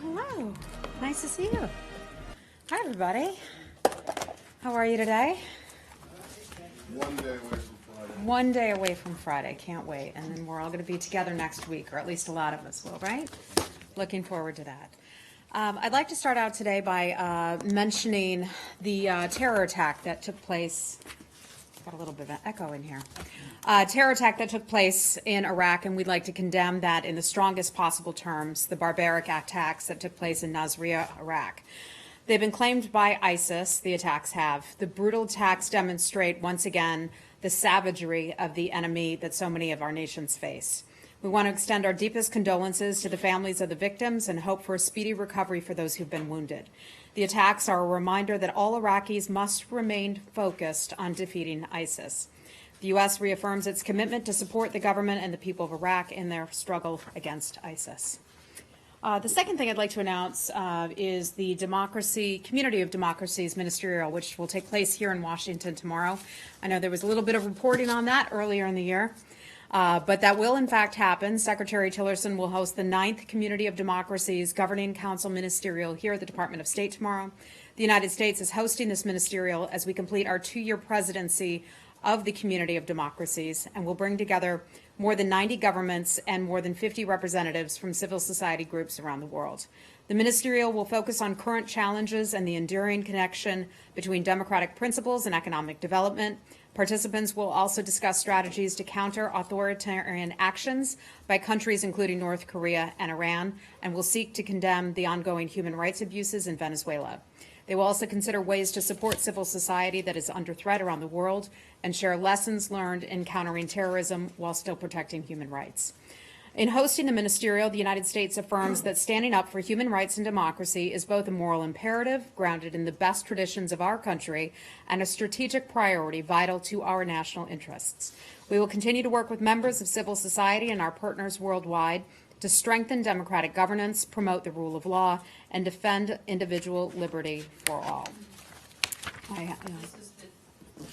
Hello. Nice to see you. Hi, everybody. How are you today? 1 day away from Friday. 1 day away from Friday. Can't wait. And then we're all going to be together next week, or at least a lot of us will, right? Looking forward to that. I'd like to start out today by mentioning the terror attack that took place. Got a little bit of an echo in here. Terror attack that took place in Iraq, and we'd like to condemn that in the strongest possible terms, the barbaric attacks that took place in Nasiriyah, Iraq. They've been claimed by ISIS, the attacks have. The brutal attacks demonstrate, once again, the savagery of the enemy that so many of our nations face. We want to extend our deepest condolences to the families of the victims and hope for a speedy recovery for those who've been wounded. The attacks are a reminder that all Iraqis must remain focused on defeating ISIS. The U.S. reaffirms its commitment to support the government and the people of Iraq in their struggle against ISIS. The second thing I'd like to announce is the Community of Democracies Ministerial, which will take place here in Washington tomorrow. I know there was a little bit of reporting on that earlier in the year, but that will in fact happen. Secretary Tillerson will host the 9th Community of Democracies Governing Council Ministerial here at the Department of State tomorrow. The United States is hosting this ministerial as we complete our 2-year presidency of the Community of Democracies, and will bring together more than 90 governments and more than 50 representatives from civil society groups around the world. The ministerial will focus on current challenges and the enduring connection between democratic principles and economic development. Participants will also discuss strategies to counter authoritarian actions by countries including North Korea and Iran, and will seek to condemn the ongoing human rights abuses in Venezuela. They will also consider ways to support civil society that is under threat around the world and share lessons learned in countering terrorism while still protecting human rights. In hosting the ministerial, the United States affirms that standing up for human rights and democracy is both a moral imperative grounded in the best traditions of our country and a strategic priority vital to our national interests. We will continue to work with members of civil society and our partners worldwide to strengthen democratic governance, promote the rule of law, and defend individual liberty for all. This is the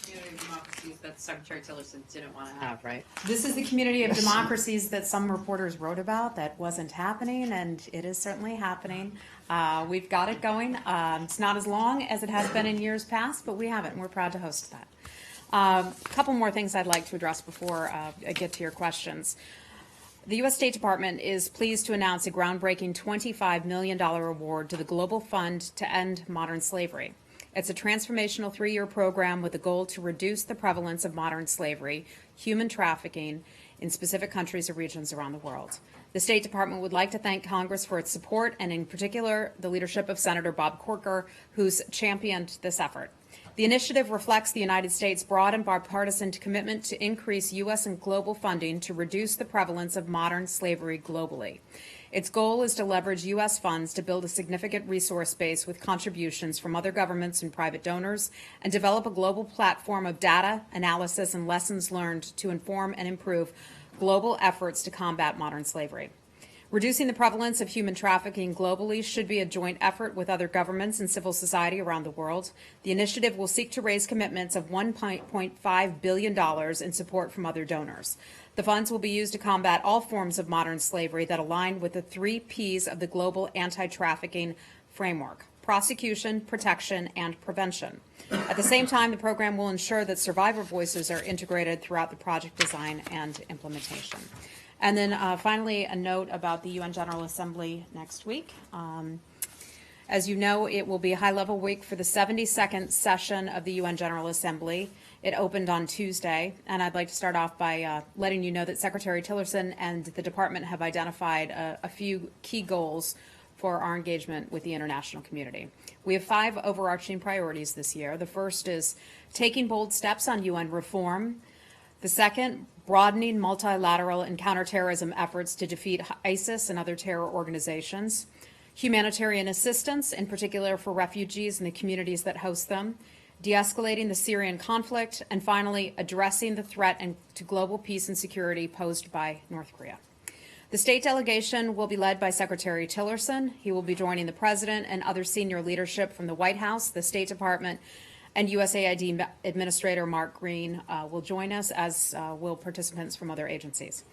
community of democracies that Secretary Tillerson didn't want to have, right? This is the community of democracies that some reporters wrote about that wasn't happening, and it is certainly happening. We've got it going. It's not as long as it has been in years past, but we have it, and we're proud to host that. A couple more things I'd like to address before I get to your questions. The U.S. State Department is pleased to announce a groundbreaking $25 million award to the Global Fund to End Modern Slavery. It's a transformational 3-year program with the goal to reduce the prevalence of modern slavery, human trafficking in specific countries or regions around the world. The State Department would like to thank Congress for its support, and in particular, the leadership of Senator Bob Corker, who's championed this effort. The initiative reflects the United States' broad and bipartisan commitment to increase U.S. and global funding to reduce the prevalence of modern slavery globally. Its goal is to leverage U.S. funds to build a significant resource base with contributions from other governments and private donors, and develop a global platform of data, analysis, and lessons learned to inform and improve global efforts to combat modern slavery. Reducing the prevalence of human trafficking globally should be a joint effort with other governments and civil society around the world. The initiative will seek to raise commitments of $1.5 billion in support from other donors. The funds will be used to combat all forms of modern slavery that align with the 3 Ps of the global anti-trafficking framework: prosecution, protection, and prevention. At the same time, the program will ensure that survivor voices are integrated throughout the project design and implementation. And then finally, a note about the UN General Assembly next week. As you know, it will be a high-level week for the 72nd session of the UN General Assembly. It opened on Tuesday, and I'd like to start off by letting you know that Secretary Tillerson and the Department have identified a few key goals for our engagement with the international community. We have 5 overarching priorities this year. The first is taking bold steps on UN reform. The second, broadening multilateral and counterterrorism efforts to defeat ISIS and other terror organizations. Humanitarian assistance, in particular for refugees and the communities that host them. De-escalating the Syrian conflict. And finally, addressing the threat to global peace and security posed by North Korea. The state delegation will be led by Secretary Tillerson. He will be joining the President and other senior leadership from the White House, the State Department, and USAID Administrator Mark Green will join us, as will participants from other agencies.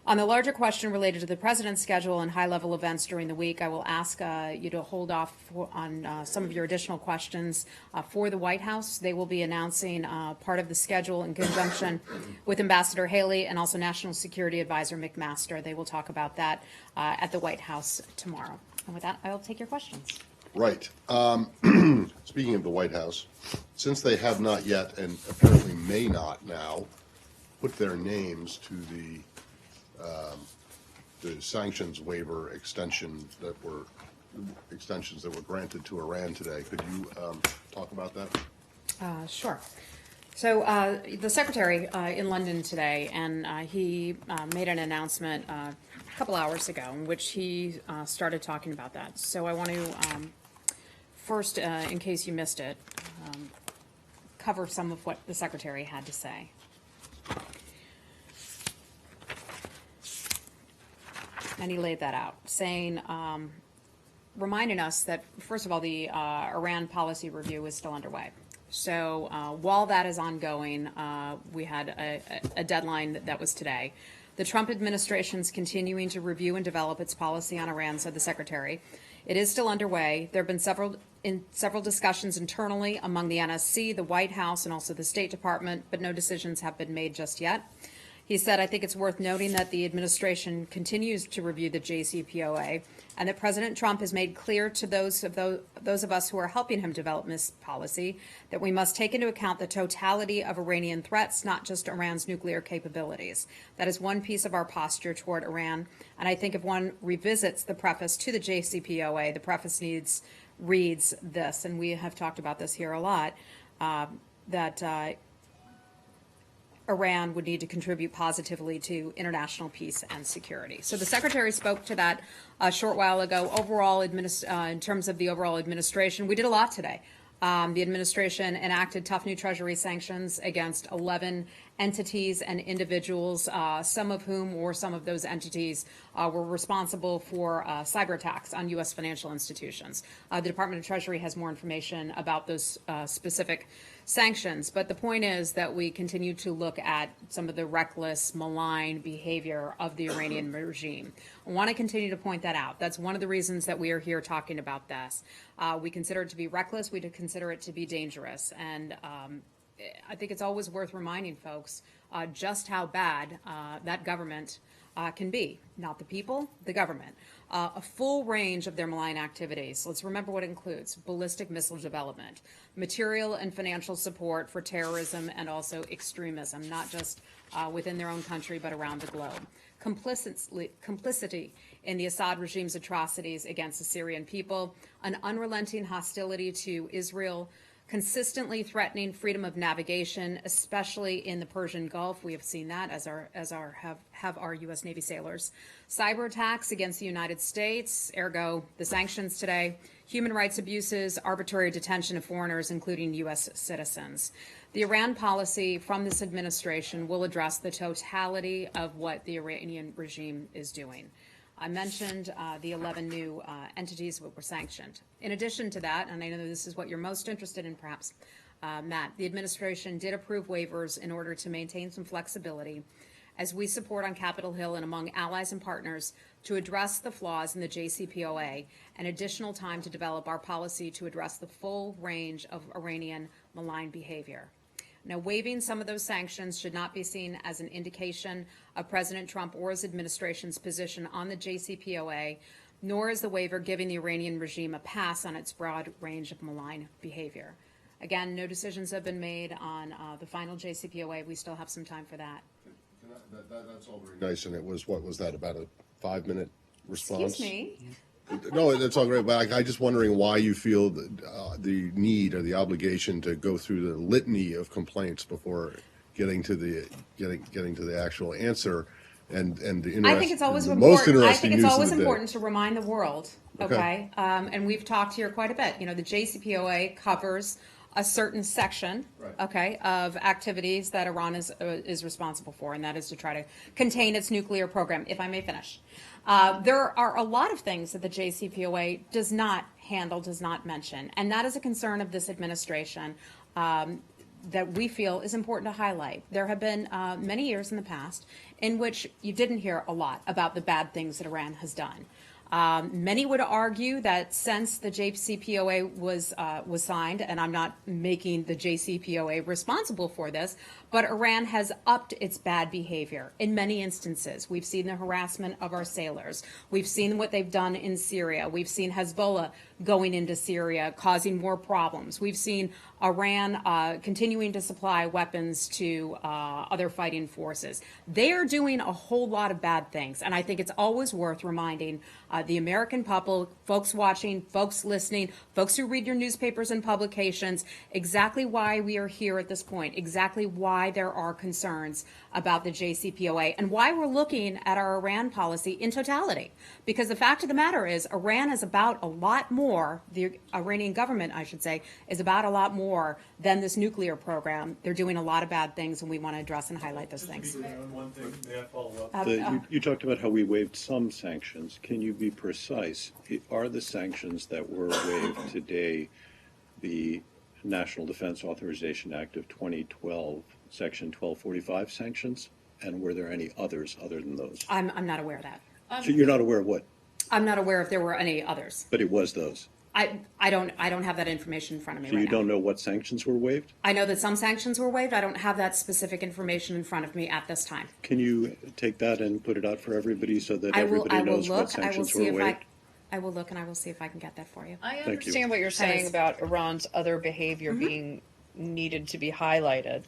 On the larger question related to the president's schedule and high-level events during the week, I will ask you to hold off on some of your additional questions for the White House. They will be announcing part of the schedule in conjunction with Ambassador Haley and also National Security Advisor McMaster. They will talk about that at the White House tomorrow. And with that, I will take your questions. Right. Speaking of the White House, since they have not yet, and apparently may not now, put their names to the sanctions waiver extensions that were granted to Iran today, could you talk about that? Sure. So the Secretary in London today, and he made an announcement a couple hours ago in which he started talking about that. So I want to first, in case you missed it, cover some of what the Secretary had to say. And he laid that out, saying, reminding us that, first of all, the Iran policy review is still underway. So while that is ongoing, we had a deadline that was today. The Trump administration is continuing to review and develop its policy on Iran, said the Secretary. It is still underway. There have been several discussions internally among the NSC, the White House, and also the State Department, but no decisions have been made just yet. He said, I think it's worth noting that the administration continues to review the JCPOA and that President Trump has made clear to those of us who are helping him develop this policy that we must take into account the totality of Iranian threats, not just Iran's nuclear capabilities. That is one piece of our posture toward Iran. And I think if one revisits the preface to the JCPOA, the preface reads this, and we have talked about this here a lot, that Iran would need to contribute positively to international peace and security. So the Secretary spoke to that a short while ago. Overall, in terms of the overall administration, we did a lot today. The administration enacted tough new Treasury sanctions against 11 entities and individuals, some of those entities were responsible for cyber attacks on U.S. financial institutions. The Department of Treasury has more information about those specific sanctions, but the point is that we continue to look at some of the reckless, malign behavior of the Iranian regime. I want to continue to point that out. That's one of the reasons that we are here talking about this. We consider it to be reckless. We consider it to be dangerous. And I think it's always worth reminding folks just how bad that government can be. Not the people, the government. A full range of their malign activities. Let's remember what it includes: ballistic missile development, material and financial support for terrorism and also extremism, not just within their own country but around the globe. Complicity in the Assad regime's atrocities against the Syrian people, an unrelenting hostility to Israel, consistently threatening freedom of navigation, especially in the Persian Gulf. We have seen that as have our U.S. Navy sailors. Cyber attacks against the United States, ergo the sanctions today. Human rights abuses, arbitrary detention of foreigners, including U.S. citizens. The Iran policy from this administration will address the totality of what the Iranian regime is doing. I mentioned the 11 new entities that were sanctioned. In addition to that, and I know this is what you're most interested in perhaps, Matt, the administration did approve waivers in order to maintain some flexibility as we support on Capitol Hill and among allies and partners to address the flaws in the JCPOA and additional time to develop our policy to address the full range of Iranian malign behavior. Now, waiving some of those sanctions should not be seen as an indication of President Trump or his administration's position on the JCPOA, nor is the waiver giving the Iranian regime a pass on its broad range of malign behavior. Again, no decisions have been made on the final JCPOA. We still have some time for that. That's all very nice, and it was, what was that, about a 5-minute response? Excuse me. No, that's all great, but I'm just wondering why you feel the need or the obligation to go through the litany of complaints before getting to the actual answer. And the I think it's always important to remind the world. Okay, and we've talked here quite a bit. You know, the JCPOA covers a certain section, right, okay, of activities that Iran is responsible for, and that is to try to contain its nuclear program. If I may finish, there are a lot of things that the JCPOA does not handle, does not mention, and that is a concern of this administration. that we feel is important to highlight. There have been many years in the past in which you didn't hear a lot about the bad things that Iran has done. Many would argue that since the JCPOA was signed, and I'm not making the JCPOA responsible for this, but Iran has upped its bad behavior in many instances. We've seen the harassment of our sailors. We've seen what they've done in Syria. We've seen Hezbollah going into Syria, causing more problems. We've seen Iran continuing to supply weapons to other fighting forces. They are doing a whole lot of bad things, and I think it's always worth reminding the American public, folks watching, folks listening, folks who read your newspapers and publications, exactly why we are here at this point, exactly why there are concerns about the JCPOA, and why we're looking at our Iran policy in totality. Because the fact of the matter is, Iran is about a lot more, the Iranian government, I should say, is about a lot more than this nuclear program. They're doing a lot of bad things, and we want to address and highlight those things. One thing, may I follow up? You talked about how we waived some sanctions. Can you be precise? Are the sanctions that were waived today the National Defense Authorization Act of 2012, Section 1245 sanctions? And were there any others other than those? I'm not aware of that. So you're not aware of what? I'm not aware if there were any others. But it was those. I don't have that information in front of me So right you now. don't know what sanctions were waived? I know that some sanctions were waived. I don't have that specific information in front of me at this time. Can you take that and put it out for everybody so that I will everybody knows what look. I will sanctions see were if waived? I will look, and I will see if I can get that for you. I you. understand what you're saying Yes. about Iran's other behavior being needed to be highlighted.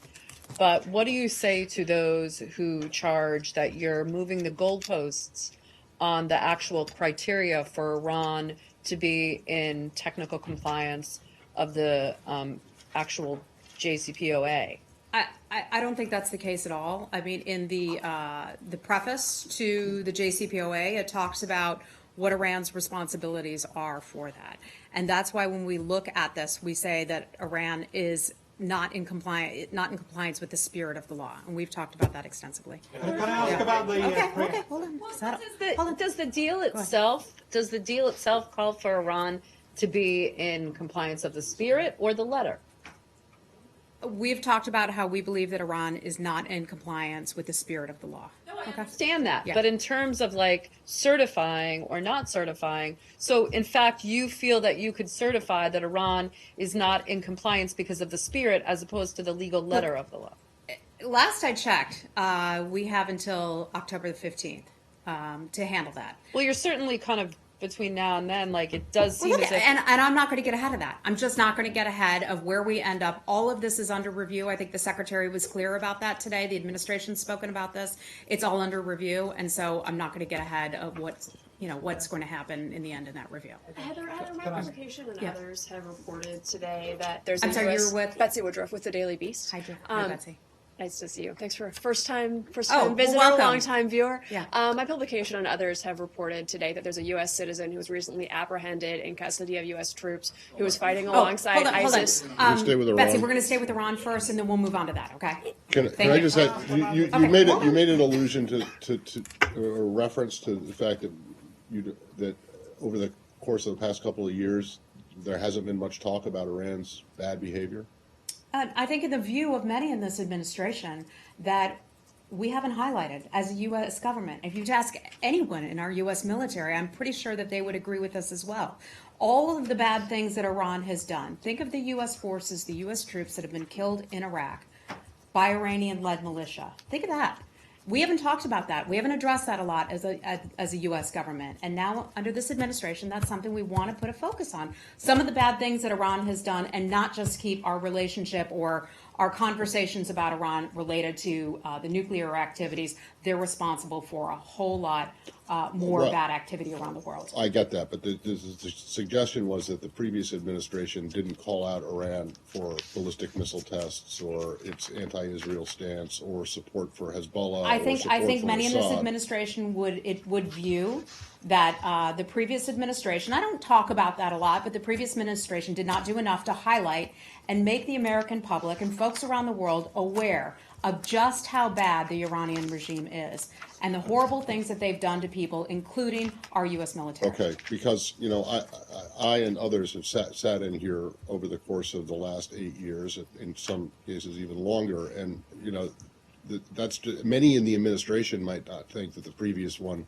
But what do you say to those who charge that you're moving the goalposts on the actual criteria for Iran to be in technical compliance of the actual JCPOA? I don't think that's the case at all. I mean, in the preface to the JCPOA, it talks about what Iran's responsibilities are for that. And that's why when we look at this, we say that Iran is not in compliance with the spirit of the law. And we've talked about that extensively. Can I ask about the Okay, hold on. Does the deal itself call for Iran to be in compliance of the spirit or the letter? We've talked about how we believe that Iran is not in compliance with the spirit of the law. No, I understand that. Yeah. But in terms of like certifying or not certifying, so in fact, you feel that you could certify that Iran is not in compliance because of the spirit as opposed to the legal letter of the law? Last I checked, we have until October the 15th to handle that. Well, you're certainly kind of between now and then, like it does seem as if... And I'm not going to get ahead of that. I'm just not going to get ahead of where we end up. All of this is under review. I think the secretary was clear about that today. The administration's spoken about this. It's all under review, and so I'm not going to get ahead of what's going to happen in the end in that review. Heather, my publication and Yeah. others have reported today that there's I'm a sorry, US you're with? Betsy Woodruff with the Daily Beast. Hi, Betsy. Nice to see you. Thanks for first time well, visitor, welcome. long time viewer. Yeah. My publication and others have reported today that there's a U.S. citizen who was recently apprehended in custody of U.S. troops who was fighting alongside ISIS. Can we stay with Iran? Betsy, we're going to stay with Iran first, and then we'll move on to that. Okay. Can I you. just say, you made an allusion to or reference to the fact that over the course of the past couple of years, there hasn't been much talk about Iran's bad behavior. I think in the view of many in this administration that we haven't highlighted as a U.S. government. If you ask anyone in our U.S. military, I'm pretty sure that they would agree with us as well. All of the bad things that Iran has done. Think of the U.S. forces, the U.S. troops that have been killed in Iraq by Iranian-led militia. Think of that. We haven't talked about that. We haven't addressed that a lot as a U.S. government. And now, under this administration, that's something we want to put a focus on. Some of the bad things that Iran has done, and not just keep our relationship or our conversations about Iran related to the nuclear activities. They're responsible for a whole lot more bad activity around the world. I get that, but the suggestion was that the previous administration didn't call out Iran for ballistic missile tests or its anti-Israel stance or support for Hezbollah. I think many in this Assad. administration would view that the previous administration, I don't talk about that a lot, but the previous administration did not do enough to highlight and make the American public and folks around the world aware of just how bad the Iranian regime is and the horrible things that they've done to people, including our U.S. military. Okay, because, you know, I and others have sat in here over the course of the last 8 years, in some cases even longer, and, you know, many in the administration might not think that the previous one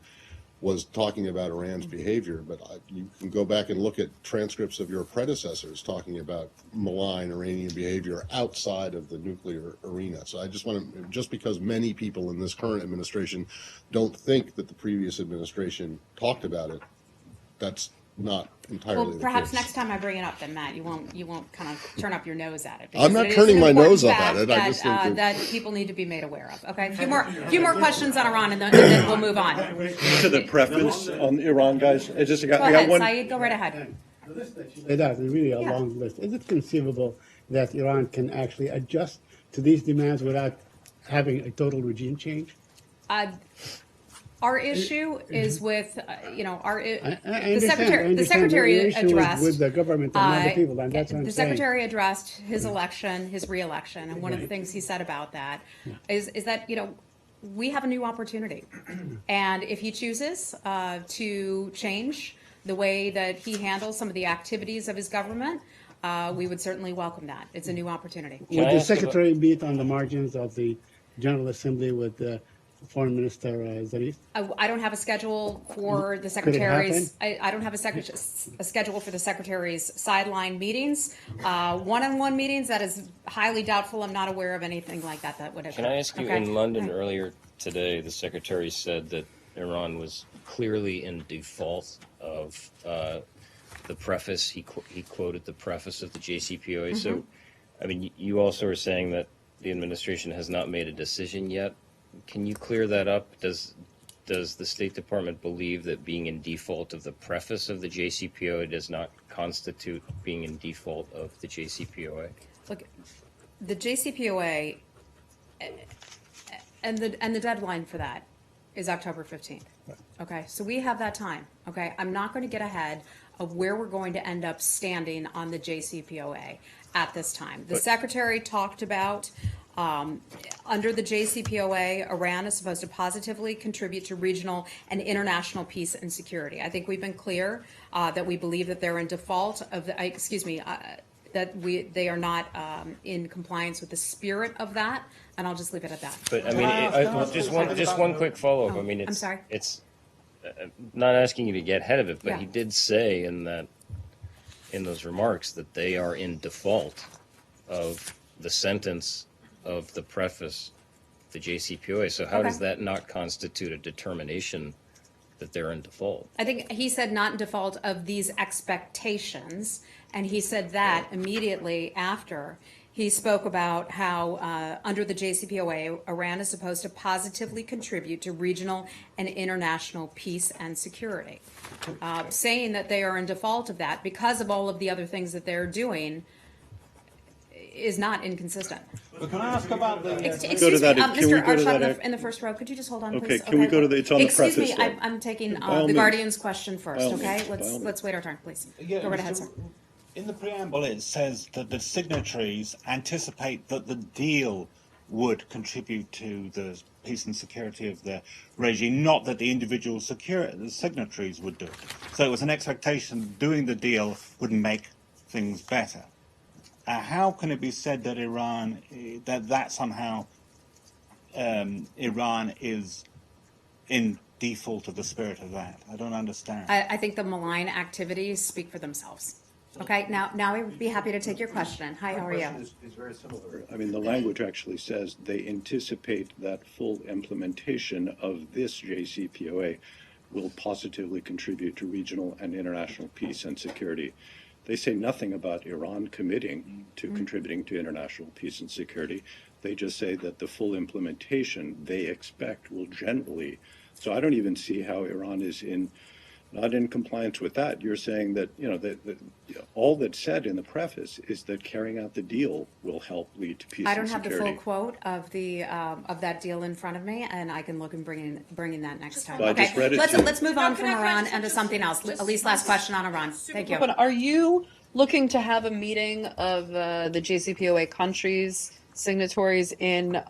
was talking about Iran's behavior, but you can go back and look at transcripts of your predecessors talking about malign Iranian behavior outside of the nuclear arena. So I just want to, just because many people in this current administration don't think that the previous administration talked about it, that's not entirely Well, the perhaps case. next time I bring it up, then Matt, you won't kind of turn up your nose at it. I'm not Because it is turning an my important nose up at fact it. I just think that- that people need to be made aware of. Okay, a few more questions on Iran, and then we'll move on. To the preference on Iran, guys. I Go got ahead, one. Saeed. Go right ahead. The list that you laid out is really a Yeah. long list. Is it conceivable that Iran can actually adjust to these demands without having a total regime change? Our issue is with, you know, I the understand. secretary. The Your secretary issue is addressed with the government and not the people, and that's what I'm the saying. secretary addressed his election, his re-election, and one of the things he said about that is that, you know, we have a new opportunity, and if he chooses to change the way that he handles some of the activities of his government, we would certainly welcome that. It's a new opportunity. Would the secretary meet on the margins of the General Assembly with Foreign Minister Zarif? I don't have a schedule for the Could it secretaries. I don't have a schedule for the secretary's sideline meetings, one-on-one meetings. That is highly doubtful. I'm not aware of anything like that that would occur. Can I ask you, Okay? in London earlier today, the secretary said that Iran was clearly in default of the preface. He quoted the preface of the JCPOA. So, I mean, you also are saying that the administration has not made a decision yet. Can you clear that up? Does the State Department believe that being in default of the preface of the JCPOA does not constitute being in default of the JCPOA? Look, the JCPOA and the deadline for that is October 15th. Okay, so we have that time. Okay, I'm not going to get ahead of where we're going to end up standing on the JCPOA at this time. The secretary talked about under the JCPOA, Iran is supposed to positively contribute to regional and international peace and security. I think we've been clear that we believe that they're in default of the, they are not in compliance with the spirit of that, and I'll just leave it at that. But I mean, just one quick follow-up. I mean, I'm sorry. It's not asking you to get ahead of it, but Yeah. he did say in those remarks that they are in default of the sentence of the preface, the JCPOA. So how does that not constitute a determination that they're in default? I think he said not in default of these expectations, and he said that immediately after he spoke about how under the JCPOA, Iran is supposed to positively contribute to regional and international peace and security. Saying that they are in default of that because of all of the other things that they're doing is not inconsistent. But can I ask about the... Excuse Go to that- me, can we Mr. go to Arshad that- in the first row. Could you just hold on, Okay, please? can we go to the- it's on the Excuse me, preface, I'm taking By all the means. Guardian's question first, By all okay? means, by all means. Let's wait our turn, please. Yeah, Go right ahead, sir. In the preamble, it says that the signatories anticipate that the deal would contribute to the peace and security of the regime, not that the individual the signatories would do it. So it was an expectation that doing the deal would make things better. How can it be said that that somehow Iran is in default of the spirit of that? I don't understand. I think the malign activities speak for themselves. Okay, now I would be happy to take your question. Hi, how are you? Is very similar. I mean, the language actually says they anticipate that full implementation of this JCPOA will positively contribute to regional and international peace and security. They say nothing about Iran committing to contributing to international peace and security. They just say that the full implementation they expect will generally. So I don't even see how Iran is not in compliance with that. You're saying that, all that's said in the preface is that carrying out the deal will help lead to peace I don't and have security. the full quote of the of that deal in front of me, and I can look and bring in that next time. Well, I just read it to you. Let's move on No, from can I Iran just- and to something else. At least last question on Iran. Thank you. But are you looking to have a meeting of the JCPOA countries signatories in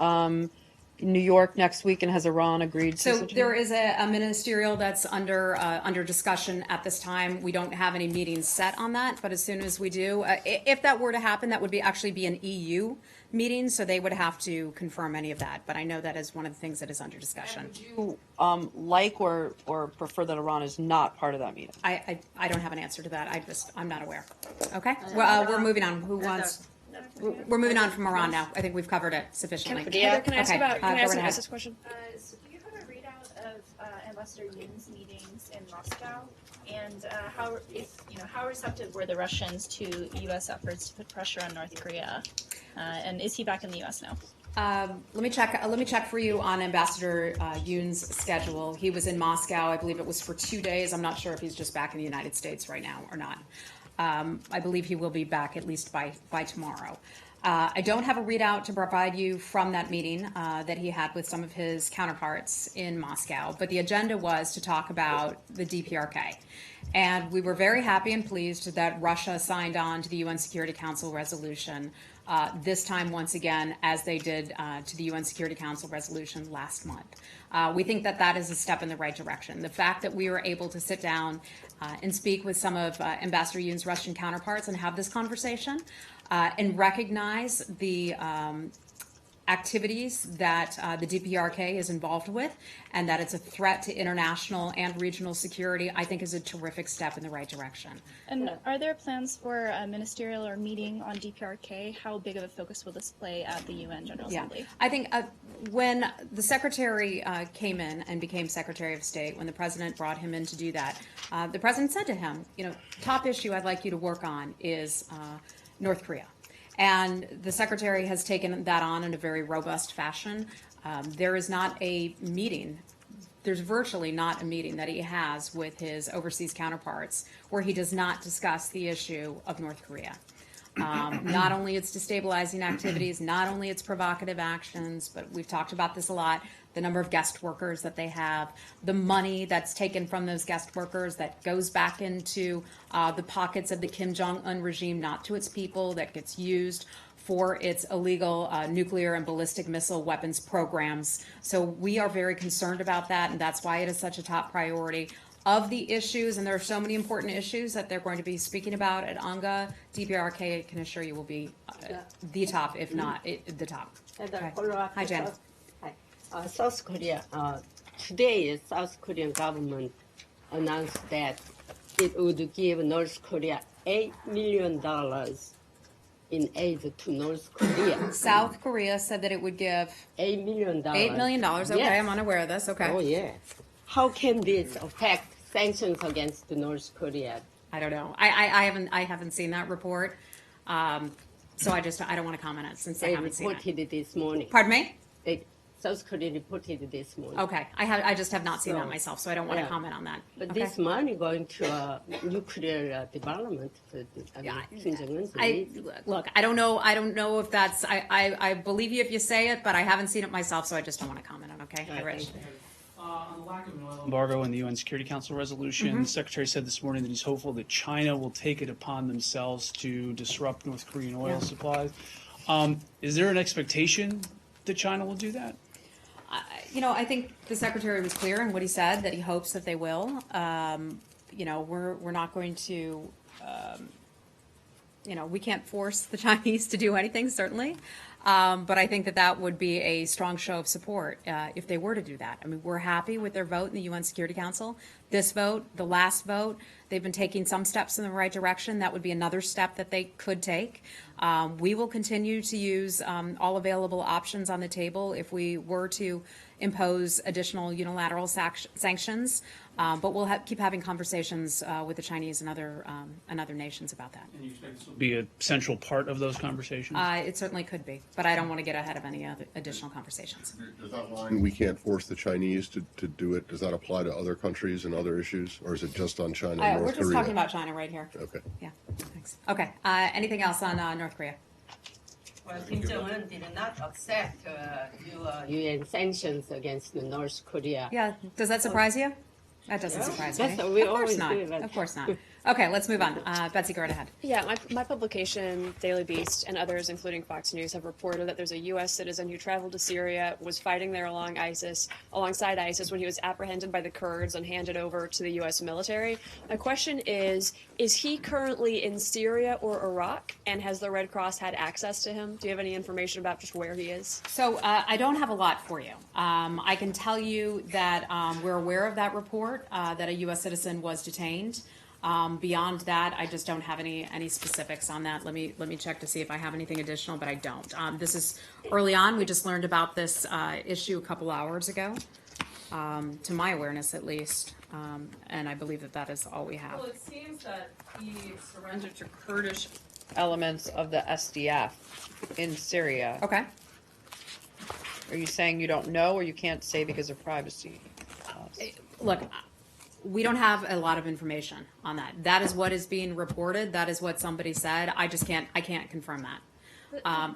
New York next week, and has Iran agreed to So such a- there is a ministerial that's under discussion at this time. We don't have any meetings set on that, but as soon as we do, if that were to happen, that would actually be an EU meeting, so they would have to confirm any of that. But I know that is one of the things that is under discussion. Would you like or prefer that Iran is not part of that meeting? I don't have an answer to that. I'm not aware. Okay, well, we're moving on. Who wants? We're moving on from Iran now. I think we've covered it sufficiently. Heather, can I ask Okay, about? Can I go ask right an ahead. this question? So do you have a readout of Ambassador Yoon's meetings in Moscow? And how receptive were the Russians to U.S. efforts to put pressure on North Korea? And is he back in the U.S. now? Let me check for you on Ambassador Yoon's schedule. He was in Moscow. I believe it was for 2 days. I'm not sure if he's just back in the United States right now or not. I believe he will be back at least by tomorrow. I don't have a readout to provide you from that meeting that he had with some of his counterparts in Moscow, but the agenda was to talk about the DPRK. And we were very happy and pleased that Russia signed on to the UN Security Council resolution this time once again, as they did to the UN Security Council resolution last month. We think that that is a step in the right direction. The fact that we were able to sit down and speak with some of Ambassador Yoon's Russian counterparts and have this conversation and recognize the activities that the DPRK is involved with, and that it's a threat to international and regional security, I think is a terrific step in the right direction. And are there plans for a ministerial or meeting on DPRK? How big of a focus will this play at the UN General Assembly? I think when the secretary came in and became Secretary of State, when the president brought him in to do that, the president said to him, top issue I'd like you to work on is North Korea. And the secretary has taken that on in a very robust fashion. There is not a meeting, there's virtually not a meeting that he has with his overseas counterparts where he does not discuss the issue of North Korea. Not only its destabilizing activities, not only its provocative actions, but we've talked about this a lot, the number of guest workers that they have, the money that's taken from those guest workers that goes back into the pockets of the Kim Jong-un regime, not to its people, that gets used for its illegal nuclear and ballistic missile weapons programs. So we are very concerned about that, and that's why it is such a top priority. Of the issues, and there are so many important issues that they're going to be speaking about at UNGA, DPRK, I can assure you, will be the top, if not the top. Okay. Hi, Jen. South Korea, today South Korean government announced that it would give North Korea $8 million in aid to North Korea. South Korea said that it would give $8 million. $8 million. Okay, Yes. I'm unaware of this. Okay. Oh, yeah. How can this affect sanctions against North Korea? I don't know. I haven't seen that report. So I don't want to comment on it since I They haven't seen it. reported it this morning. Pardon me? South Korea reported it this morning. Okay. I just have not seen that So, myself, so I don't want to yeah. comment on that. But Okay. this money going to nuclear development for Kim Jong-un's needs. Look, I don't know if that's, I believe you if you say it, but I haven't seen it myself, so I just don't want to comment on it, okay? Hi, Rich. On the lack of an oil embargo in the UN Security Council resolution, the Secretary said this morning that he's hopeful that China will take it upon themselves to disrupt North Korean oil supplies. Is there an expectation that China will do that? I think the Secretary was clear in what he said, that he hopes that they will. We're not going to, we can't force the Chinese to do anything, certainly. But I think that would be a strong show of support if they were to do that. I mean, we're happy with their vote in the UN Security Council. This vote, the last vote, they've been taking some steps in the right direction. That would be another step that they could take. We will continue to use all available options on the table if we were to impose additional unilateral sanctions. But we'll keep having conversations with the Chinese and other nations about that. And you expect this will be a central part of those conversations? It certainly could be, but I don't want to get ahead of any other additional conversations. Does that line, we can't force the Chinese to do it, does that apply to other countries and other issues, or is it just on China and North Korea? We're just talking about China right here. Okay. Yeah, thanks. Okay, anything else on North Korea? Well, Kim Jong-un did not accept UN sanctions against North Korea. Yeah, does that surprise you? That doesn't surprise me. That's what we Of course always not. do, but- Of course not. Okay, let's move on. Betsy, go right ahead. Yeah, my publication, Daily Beast, and others, including Fox News, have reported that there's a U.S. citizen who traveled to Syria, was fighting there alongside ISIS when he was apprehended by the Kurds and handed over to the U.S. military. My question is he currently in Syria or Iraq, and has the Red Cross had access to him? Do you have any information about just where he is? So I don't have a lot for you. I can tell you that we're aware of that report, that a U.S. citizen was detained. Beyond that, I just don't have any specifics on that. Let me check to see if I have anything additional, but I don't. This is early on. We just learned about this issue a couple hours ago, to my awareness at least, and I believe that is all we have. Well, it seems that he surrendered to Kurdish elements of the SDF in Syria. Okay. Are you saying you don't know, or you can't say because of privacy? Look, we don't have a lot of information on that. That is what is being reported. That is what somebody said. I can't confirm that.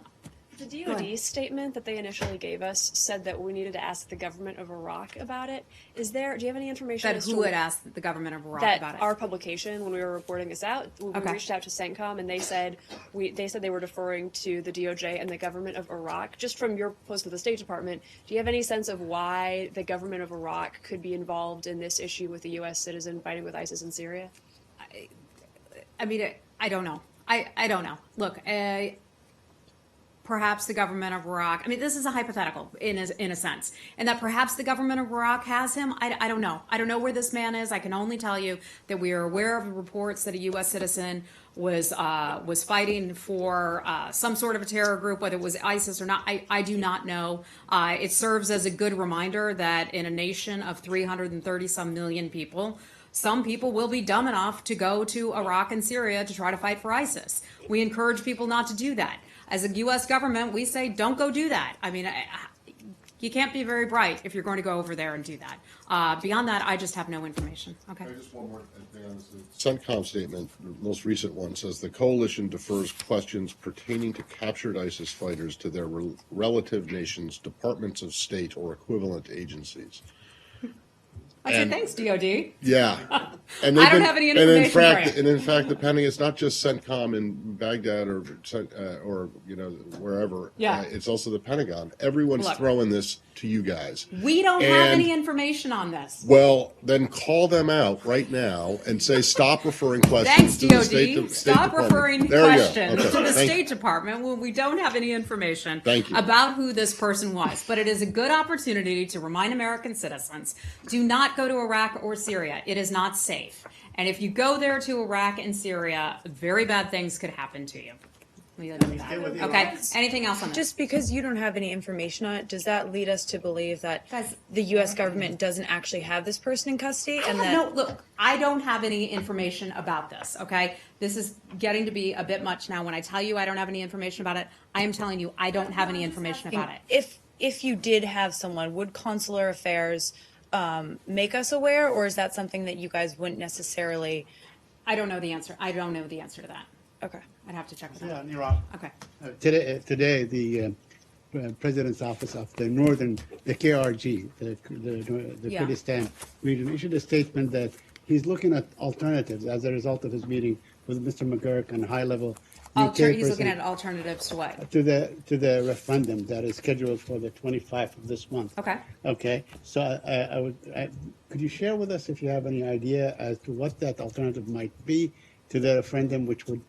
The DoD statement that they initially gave us said that we needed to ask the government of Iraq about it. Do you have any information That as who to would ask the government of Iraq that about it? our publication, when we were reporting this out, we reached out to CENTCOM, and they said they were deferring to the DOJ and the government of Iraq. Just from your post with the State Department, do you have any sense of why the government of Iraq could be involved in this issue with the U.S. citizen fighting with ISIS in Syria? I mean, I don't know. I don't know. Look, perhaps the government of Iraq, I mean, this is a hypothetical in a sense, and that perhaps the government of Iraq has him. I don't know. I don't know where this man is. I can only tell you that we are aware of reports that a U.S. citizen was fighting for some sort of a terror group, whether it was ISIS or not. I do not know. It serves as a good reminder that in a nation of 330 some million people, some people will be dumb enough to go to Iraq and Syria to try to fight for ISIS. We encourage people not to do that. As a U.S. government, we say, don't go do that. I mean, you can't be very bright if you're going to go over there and do that. Beyond that, I just have no information. Okay. Just one more thing on this. CENTCOM statement, the most recent one, says the coalition defers questions pertaining to captured ISIS fighters to their relative nations, departments of state, or equivalent agencies. I said, thanks, DOD. Yeah. And I don't have any information for you. And in fact, depending, it's not just CENTCOM in Baghdad or wherever. Yeah. It's also the Pentagon. Everyone's throwing this to you guys. We don't have any information on this. Well, then call them out right now and say, stop referring questions Thanks, to the DOD. State Department. Stop referring There you go. questions Okay. to the Thank State Department when we don't have any information Thank you. about who this person was. But it is a good opportunity to remind American citizens, do not go to Iraq or Syria. It is not safe. And if you go there to Iraq and Syria, very bad things could happen to you. Okay. Anything else on this? Just because you don't have any information on it, does that lead us to believe that the U.S. government doesn't actually have this person in custody? No, look, I don't have any information about this, okay? This is getting to be a bit much now. When I tell you I don't have any information about it, I am telling you I don't have any information about it. If you did have someone, would consular affairs make us aware, or is that something that you guys wouldn't necessarily? I don't know the answer. I don't know the answer to that. Okay. I'd have to check with them. Yeah, in Iraq. Okay. Today, the President's Office of the KRG, the Kurdistan region, issued a statement that he's looking at alternatives as a result of his meeting with Mr. McGurk and high-level He's looking at alternatives to what? To the referendum that is scheduled for the 25th of this month. Okay. Okay. So could you share with us if you have any idea as to what that alternative might be to the referendum, which would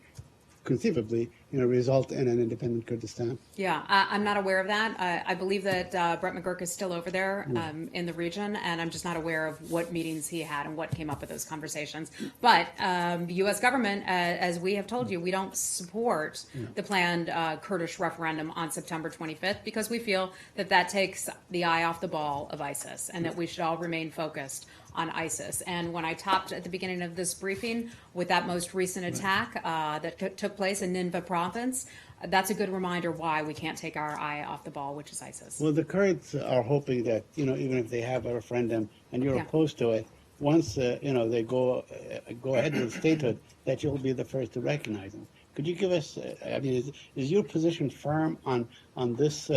conceivably, result in an independent Kurdistan? Yeah, I'm not aware of that. I believe that Brett McGurk is still over there in the region, and I'm just not aware of what meetings he had and what came up with those conversations. But the U.S. government, as we have told you, we don't support the planned Kurdish referendum on September 25th because we feel that takes the eye off the ball of ISIS and that we should all remain focused on ISIS. And when I talked at the beginning of this briefing with that most recent attack that took place in Nineveh province, that's a good reminder why we can't take our eye off the ball, which is ISIS. Well, the Kurds are hoping that, even if they have a referendum and you're opposed to it, once, they go ahead with statehood, that you'll be the first to recognize them. Could you give us, is your position firm on this?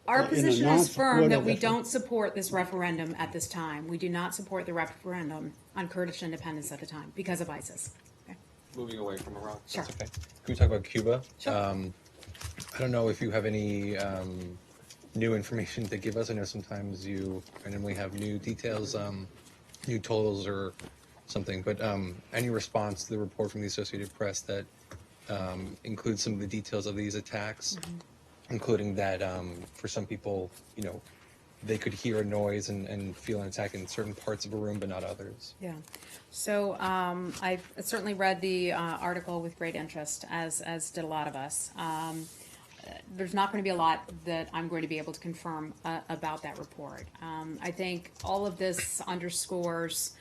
Our position is firm that we don't support this referendum at this time. We do not support the referendum on Kurdish independence at the time because of ISIS. Okay. moving away from Iraq. Sure. That's okay. Can we talk about Cuba? Sure. I don't know if you have any new information to give us. I know sometimes you randomly have new details, new totals or something, but any response to the report from the Associated Press that includes some of the details of these attacks, including that for some people, they could hear a noise and feel an attack in certain parts of a room, but not others. Yeah. So I've certainly read the article with great interest, as did a lot of us. There's not going to be a lot that I'm going to be able to confirm about that report. I think all of this underscores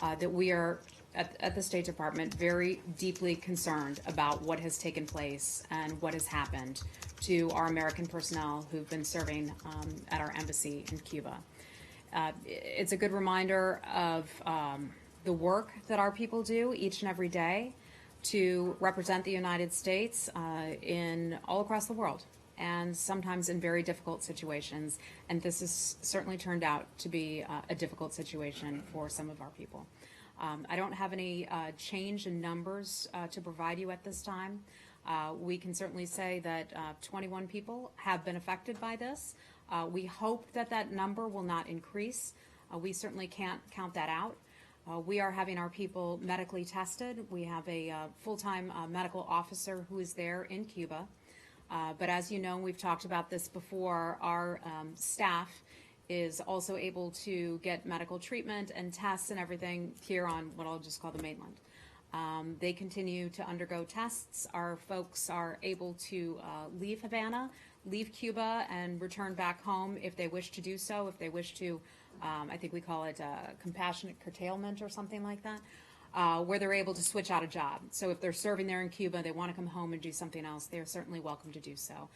that we are, at the State Department, very deeply concerned about what has taken place and what has happened to our American personnel who've been serving at our embassy in Cuba. It's a good reminder of the work that our people do each and every day to represent the United States in all across the world, and sometimes in very difficult situations. And this has certainly turned out to be a difficult situation for some of our people. I don't have any change in numbers to provide you at this time. We can certainly say that 21 people have been affected by this. We hope that that number will not increase. We certainly can't count that out. We are having our people medically tested. We have a full-time medical officer who is there in Cuba. But as you know, we've talked about this before, our staff is also able to get medical treatment and tests and everything here on what I'll just call the mainland. They continue to undergo tests. Our folks are able to leave Havana, leave Cuba, and return back home if they wish to do so, if they wish to, I think we call it compassionate curtailment or something like that, where they're able to switch out a job. So if they're serving there in Cuba, they want to come home and do something else, they're certainly welcome to do so.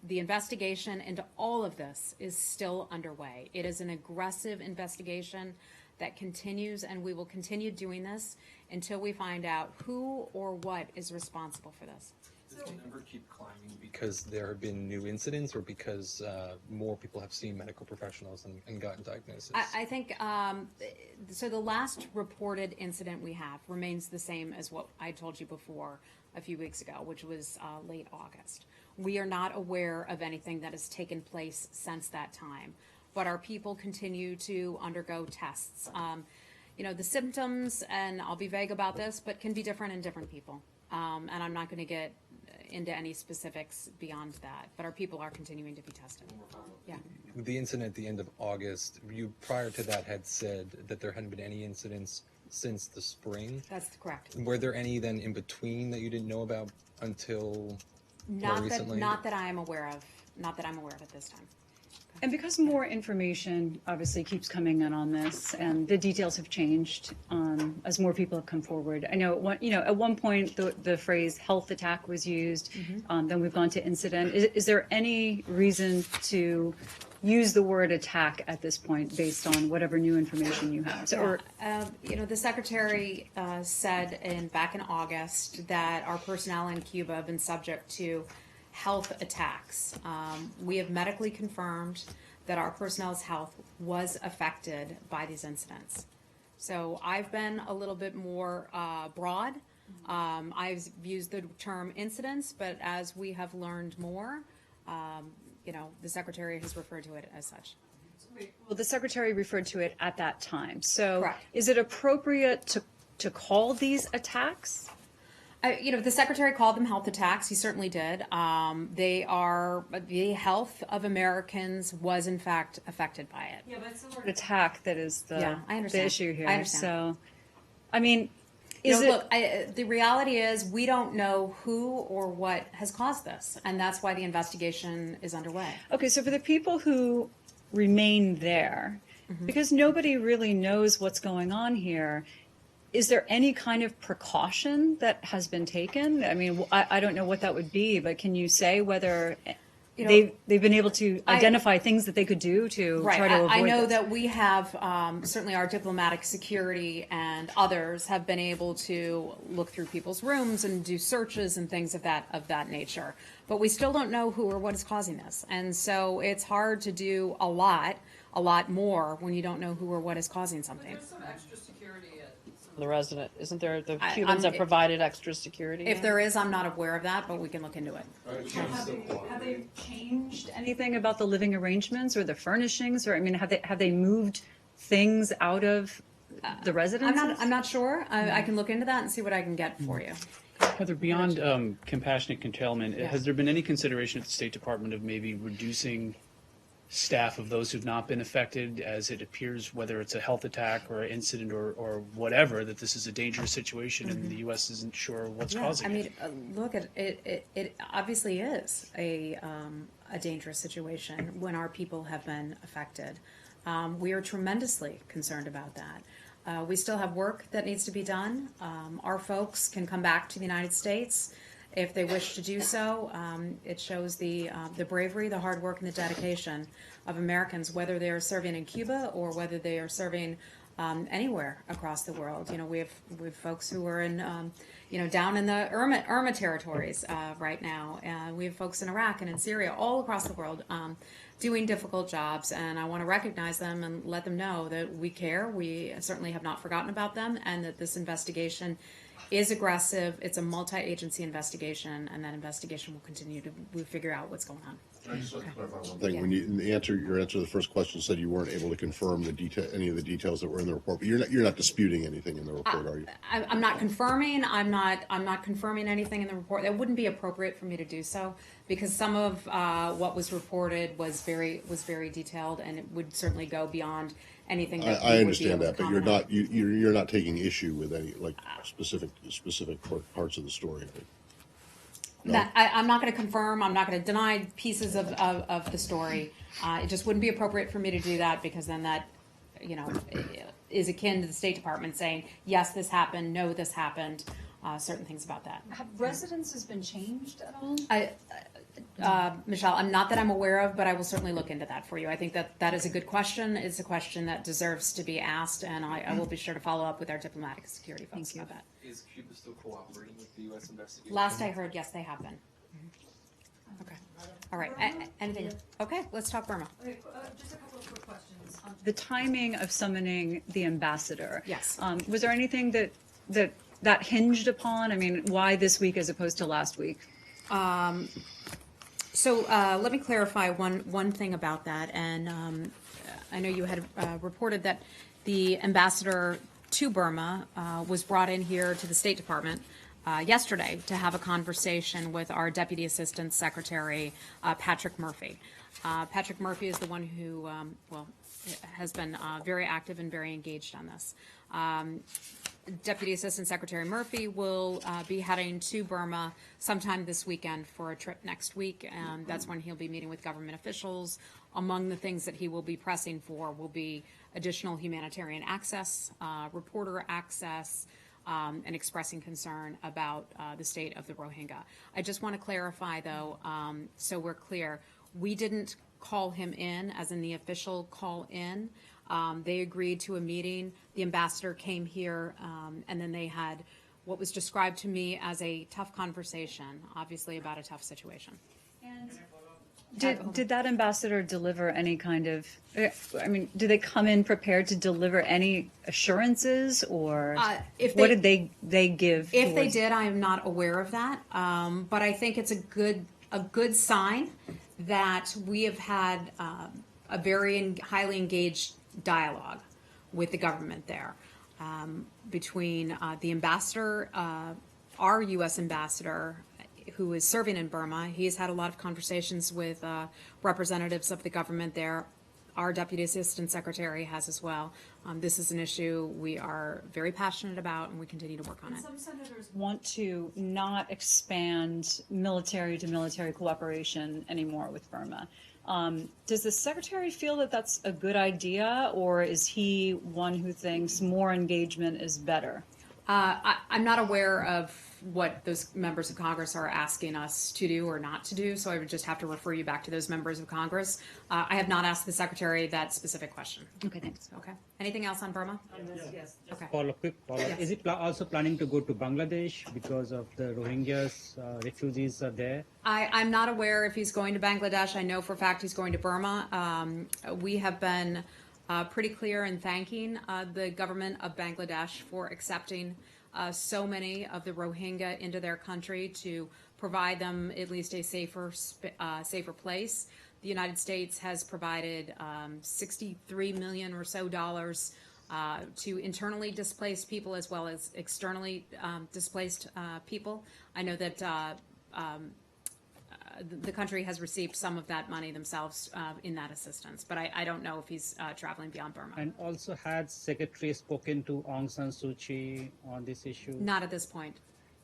The investigation into all of this is still underway. It is an aggressive investigation that continues, and we will continue doing this until we find out who or what is responsible for this. Does the number keep climbing because there have been new incidents, or because more people have seen medical professionals and gotten diagnosis? I think, so the last reported incident we have remains the same as what I told you before a few weeks ago, which was late August. We are not aware of anything that has taken place since that time, but our people continue to undergo tests. The symptoms, and I'll be vague about this, but can be different in different people. And I'm not going to get into any specifics beyond that, but our people are continuing to be tested. Yeah. The incident at the end of August, you prior to that had said that there hadn't been any incidents since the spring. That's correct. Were there any then in between that you didn't know about until more recently? Not that I am aware of. Not that I'm aware of at this time. And because more information obviously keeps coming in on this, and the details have changed as more people have come forward. I know at one point the phrase "health attack" was used. Then we've gone to incident. Is there any reason to use the word attack at this point, based on whatever new information you have? The Secretary said back in August that our personnel in Cuba have been subject to health attacks. We have medically confirmed that our personnel's health was affected by these incidents. So I've been a little bit more broad. I've used the term incidents, but as we have learned more, the Secretary has referred to it as such. Well, the Secretary referred to it at that time. So Correct. Is it appropriate to call these attacks? The Secretary called them health attacks. He certainly did. The health of Americans was in fact affected by it. Yeah, but it's the word attack that is the issue here. I understand. So, I mean, the reality is we don't know who or what has caused this, and that's why the investigation is underway. Okay, so for the people who remain there, because nobody really knows what's going on here, is there any kind of precaution that has been taken? I mean, I don't know what that would be, but can you say whether they've been able to identify things that they could do to try to avoid I know this? that we have, certainly our diplomatic security and others have been able to look through people's rooms and do searches and things of that nature. But we still don't know who or what is causing this. And so it's hard to do a lot more when you don't know who or what is causing something. There's some extra security at some the resident? Isn't there the Cubans have provided extra security? If there is, I'm not aware of that, but we can look into it. Have they changed anything about the living arrangements or the furnishings, or I mean, have they moved things out of the residences? I'm not sure. I can look into that and see what I can get for you. Heather, beyond compassionate curtailment, has there been any consideration at the State Department of maybe reducing staff of those who've not been affected, as it appears, whether it's a health attack or an incident or whatever, that this is a dangerous situation and the U.S. isn't sure what's causing it? I mean, look, it obviously is a dangerous situation when our people have been affected. We are tremendously concerned about that. We still have work that needs to be done. Our folks can come back to the United States if they wish to do so. It shows the bravery, the hard work, and the dedication of Americans, whether they are serving in Cuba or whether they are serving anywhere across the world. You know, we have folks who are in, down in the Irma territories right now. We have folks in Iraq and in Syria, all across the world, doing difficult jobs, and I want to recognize them and let them know that we care. We certainly have not forgotten about them, and that this investigation is aggressive. It's a multi-agency investigation, and that investigation will continue to figure out what's going on. I just want to clarify one thing. When you, in your answer to the first question, said you weren't able to confirm any of the details that were in the report, but you're not disputing anything in the report, are you? I'm not confirming. I'm not confirming anything in the report. That wouldn't be appropriate for me to do so, because some of what was reported was very detailed, and it would certainly go beyond anything that I understand that, but you're not taking issue with any specific parts of the story. Right? No? I'm not going to confirm. I'm not going to deny pieces of the story. It just wouldn't be appropriate for me to do that, because then that, is akin to the State Department saying, yes, this happened, no, this happened, certain things about that. Have residences been changed at all? Michelle, not that I'm aware of, but I will certainly look into that for you. I think that is a good question. It's a question that deserves to be asked, and I will be sure to follow up with our diplomatic security folks about that. Is Cuba still cooperating with the U.S. investigation? Last I heard, yes, they have been. Okay. All right. Anything? Okay, let's talk Burma. Okay, just a couple of quick questions. The timing of summoning the ambassador. Yes. Was there anything that hinged upon? I mean, why this week as opposed to last week? So let me clarify one thing about that. And I know you had reported that the ambassador to Burma was brought in here to the State Department yesterday to have a conversation with our Deputy Assistant Secretary, Patrick Murphy. Patrick Murphy is the one who, has been very active and very engaged on this. Deputy Assistant Secretary Murphy will be heading to Burma sometime this weekend for a trip next week, and that's when he'll be meeting with government officials. Among the things that he will be pressing for will be additional humanitarian access, reporter access, and expressing concern about the state of the Rohingya. I just want to clarify, though, so we're clear, we didn't call him in, as in the official call in. They agreed to a meeting. The ambassador came here, and then they had what was described to me as a tough conversation, obviously about a tough situation. And did that ambassador deliver any kind of, I mean, do they come in prepared to deliver any assurances, or what did they give? If they did, I am not aware of that. But I think it's a good sign that we have had a very highly engaged dialogue with the government there, between the ambassador, our U.S. ambassador, who is serving in Burma. He's had a lot of conversations with representatives of the government there. Our Deputy Assistant Secretary has as well. This is an issue we are very passionate about, and we continue to work on it. Some senators want to not expand military-to-military cooperation anymore with Burma. Does the Secretary feel that that's a good idea, or is he one who thinks more engagement is better? I'm not aware of what those members of Congress are asking us to do or not to do, so I would just have to refer you back to those members of Congress. I have not asked the Secretary that specific question. Okay, thanks. Okay. Anything else on Burma? Yes. Okay. Quick follow-up. Yes. Is he also planning to go to Bangladesh because of the Rohingyas, refugees are there? I'm not aware if he's going to Bangladesh. I know for a fact he's going to Burma. We have been pretty clear in thanking the government of Bangladesh for accepting so many of the Rohingya into their country to provide them at least a safer place. The United States has provided $63 million or so to internally displaced people as well as externally displaced people. I know that the country has received some of that money themselves in that assistance, but I don't know if he's traveling beyond Burma. And also, had Secretary spoken to Aung San Suu Kyi on this issue? Not at this point.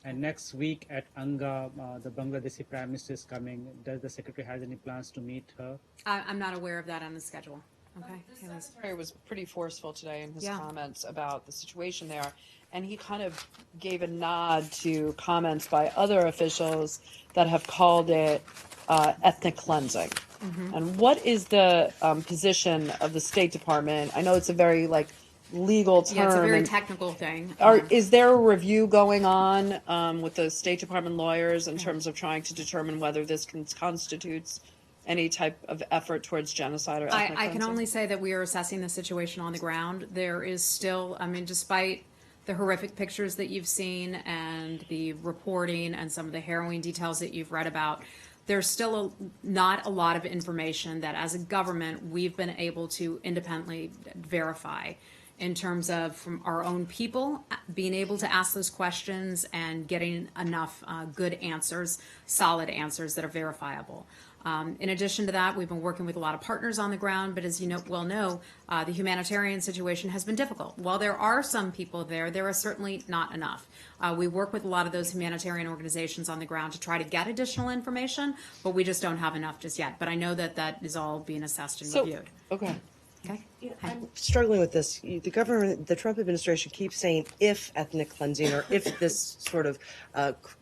And next week at UNGA, the Bangladeshi Prime Minister is coming. Does the Secretary have any plans to meet her? I'm not aware of that on the schedule. Okay. The Secretary was pretty forceful today in his comments about the situation there, and he kind of gave a nod to comments by other officials that have called it ethnic cleansing. Mm-hmm. And what is the position of the State Department? I know it's a very legal term. Yeah, it's a very technical thing. Is there a review going on with the State Department lawyers in terms of trying to determine whether this constitutes any type of effort towards genocide or ethnic I cleansing? can only say that we are assessing the situation on the ground. There is still, despite the horrific pictures that you've seen and the reporting and some of the harrowing details that you've read about, there's still not a lot of information that as a government we've been able to independently verify in terms of from our own people being able to ask those questions and getting enough good answers, solid answers that are verifiable. In addition to that, we've been working with a lot of partners on the ground, but as you know, the humanitarian situation has been difficult. While there are some people there, there are certainly not enough. We work with a lot of those humanitarian organizations on the ground to try to get additional information, but we just don't have enough just yet. But I know that that is all being assessed and reviewed. Okay. Okay. I'm struggling with this. The government, the Trump administration keeps saying if ethnic cleansing or if this sort of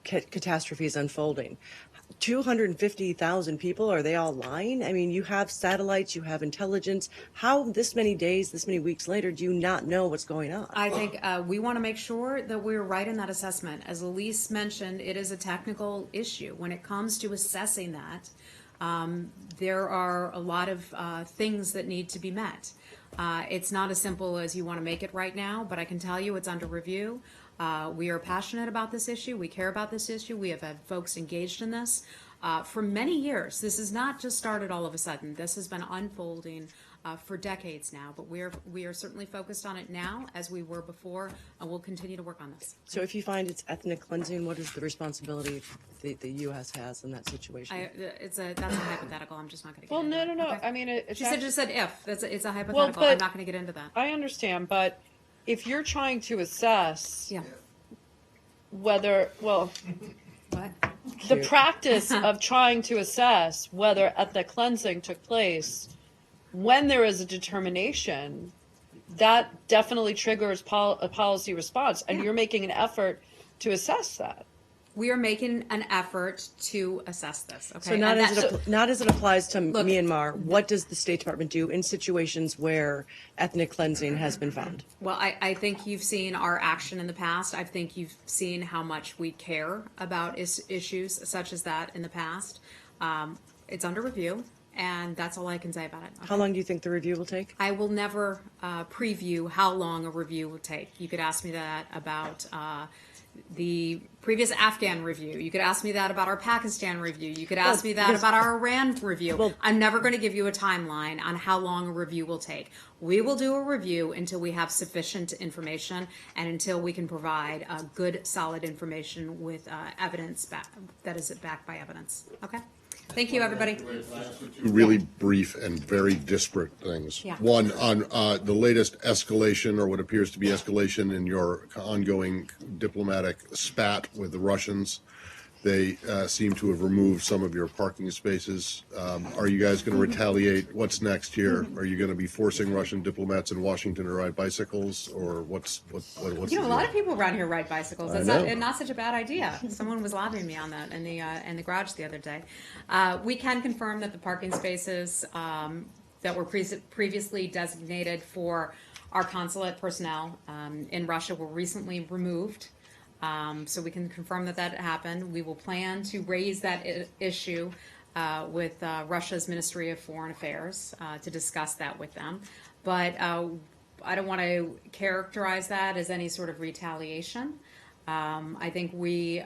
catastrophe is unfolding. 250,000 people, are they all lying? I mean, you have satellites, you have intelligence. How this many days, this many weeks later, do you not know what's going on? I think we want to make sure that we're right in that assessment. As Elise mentioned, it is a technical issue. When it comes to assessing that, there are a lot of things that need to be met. It's not as simple as you want to make it right now, but I can tell you it's under review. We are passionate about this issue. We care about this issue. We have had folks engaged in this for many years. This has not just started all of a sudden. This has been unfolding for decades now, but we are certainly focused on it now as we were before, and we'll continue to work on this. So if you find it's ethnic cleansing, what is the responsibility the U.S. has in that situation? That's a hypothetical. I'm just not going to get into no. Okay. I mean, she just said if. It's a hypothetical. I'm not going to get into that. I understand, but if you're trying to assess whether, what? The practice of trying to assess whether ethnic cleansing took place when there is a determination, that definitely triggers a policy response, and you're making an effort to assess that. We are making an effort to assess this. Okay. So not as it applies to Myanmar, what does the State Department do in situations where ethnic cleansing has been found? Well, I think you've seen our action in the past. I think you've seen how much we care about issues such as that in the past. It's under review, and that's all I can say about it. Okay? How long do you think the review will take? I will never preview how long a review will take. You could ask me that about the previous Afghan review. You could ask me that about our Pakistan review. You could ask me that about our Iran review. I'm never going to give you a timeline on how long a review will take. We will do a review until we have sufficient information and until we can provide good, solid information with evidence that is backed by evidence. Okay? Thank you, everybody. Two really brief and very disparate things. Yeah. One, on the latest escalation, or what appears to be escalation in your ongoing diplomatic spat with the Russians. They seem to have removed some of your parking spaces. Are you guys going to retaliate? What's next here? Are you going to be forcing Russian diplomats in Washington to ride bicycles, or what's You know, a lot of people around here ride bicycles. That's I know. not such a bad idea. Someone was lobbying me on that in the garage the other day. We can confirm that the parking spaces that were previously designated for our consulate personnel in Russia were recently removed. So we can confirm that happened. We will plan to raise that issue with Russia's Ministry of Foreign Affairs to discuss that with them. But I don't want to characterize that as any sort of retaliation. I think we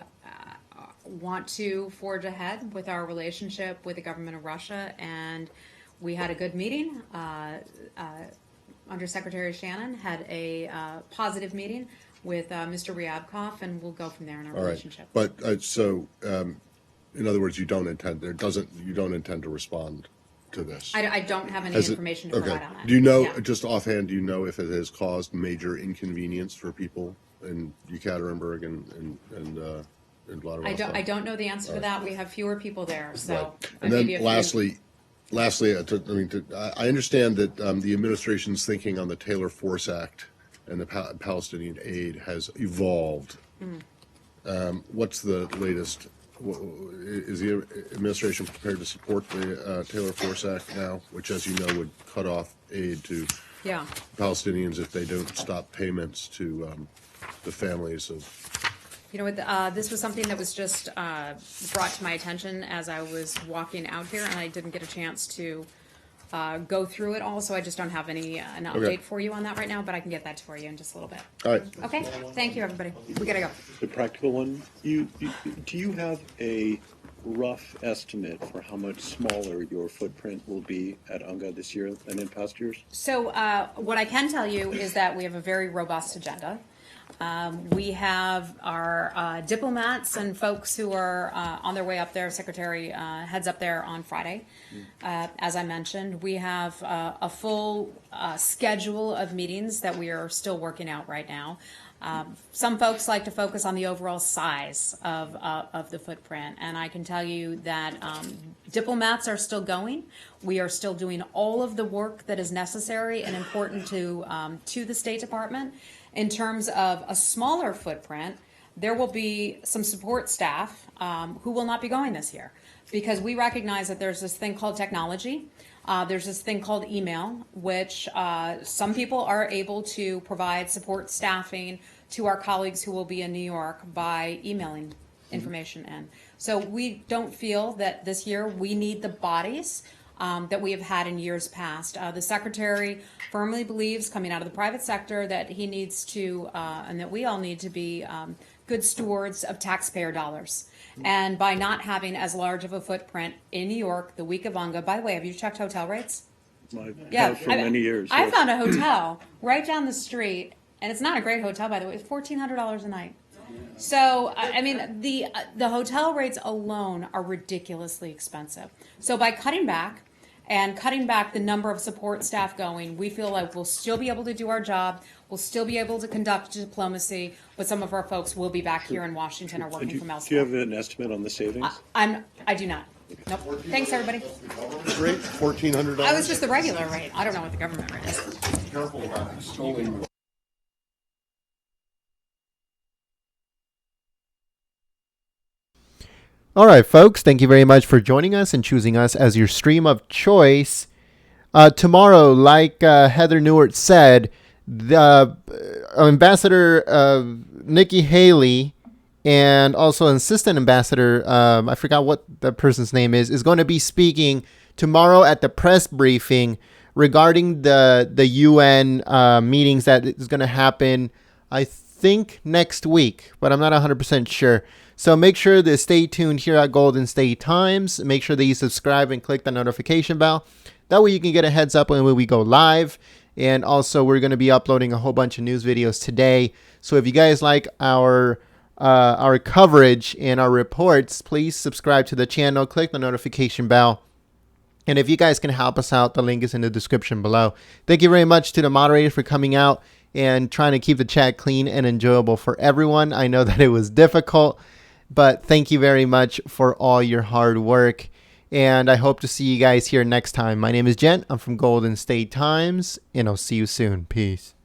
want to forge ahead with our relationship with the government of Russia, and we had a good meeting. Undersecretary Shannon had a positive meeting with Mr. Ryabkov, and we'll go from there in our relationship. But in other words, you don't intend to respond to this. I don't have any information to provide on that. Do you know, Yeah. just offhand, do you know if it has caused major inconvenience for people in Yekaterinburg and Vladivostok? I don't know the answer to that. We have fewer people there, so. Right. And then lastly, I understand that the administration's thinking on the Taylor Force Act and the Palestinian aid has evolved. What's the latest? Is the administration prepared to support the Taylor Force Act now, which, as you know, would cut off aid to Palestinians if they don't stop payments to the families of? You know what, this was something that was just brought to my attention as I was walking out here, and I didn't get a chance to go through it all, so I just don't have an update for you on that right now, but I can get that for you in just a little bit. All right. Okay, thank you, everybody. We gotta go. The practical one, do you have a rough estimate for how much smaller your footprint will be at UNGA this year than in past years? So what I can tell you is that we have a very robust agenda. We have our diplomats and folks who are on their way up there. Secretary heads up there on Friday. As I mentioned, we have a full schedule of meetings that we are still working out right now. Some folks like to focus on the overall size of the footprint, and I can tell you that diplomats are still going. We are still doing all of the work that is necessary and important to the State Department. In terms of a smaller footprint, there will be some support staff who will not be going this year, because we recognize that there's this thing called technology. There's this thing called email, which some people are able to provide support staffing to our colleagues who will be in New York by emailing information in. So we don't feel that this year we need the bodies that we have had in years past. The Secretary firmly believes, coming out of the private sector, that he needs to, and that we all need to be good stewards of taxpayer dollars. And by not having as large of a footprint in New York the week of UNGA, by the way, have you checked hotel rates? Have for many years. I found a hotel right down the street, and it's not a great hotel, by the way. It's $1,400 a night. So, I mean, the hotel rates alone are ridiculously expensive. So by cutting back the number of support staff going, we feel like we'll still be able to do our job. We'll still be able to conduct diplomacy, but some of our folks will be back here in Washington or working from elsewhere. Do you have an estimate on the savings? I do not. Nope. Thanks, everybody. Rate $1,400. I was just the regular rate. I don't know what the government rate is. Be careful about extolling. All right, folks, thank you very much for joining us and choosing us as your stream of choice. Tomorrow, like Heather Nauert said, the Ambassador Nikki Haley and also Assistant Ambassador, I forgot what the person's name is going to be speaking tomorrow at the press briefing regarding the UN meetings that is going to happen, I think, next week, but I'm not 100% sure. So make sure to stay tuned here at Golden State Times. Make sure that you subscribe and click the notification bell. That way you can get a heads up when we go live. And also, we're going to be uploading a whole bunch of news videos today. So if you guys like our coverage and our reports, please subscribe to the channel, click the notification bell. And if you guys can help us out, the link is in the description below. Thank you very much to the moderator for coming out and trying to keep the chat clean and enjoyable for everyone. I know that it was difficult, but thank you very much for all your hard work. And I hope to see you guys here next time. My name is Jen. I'm from Golden State Times, and I'll see you soon. Peace.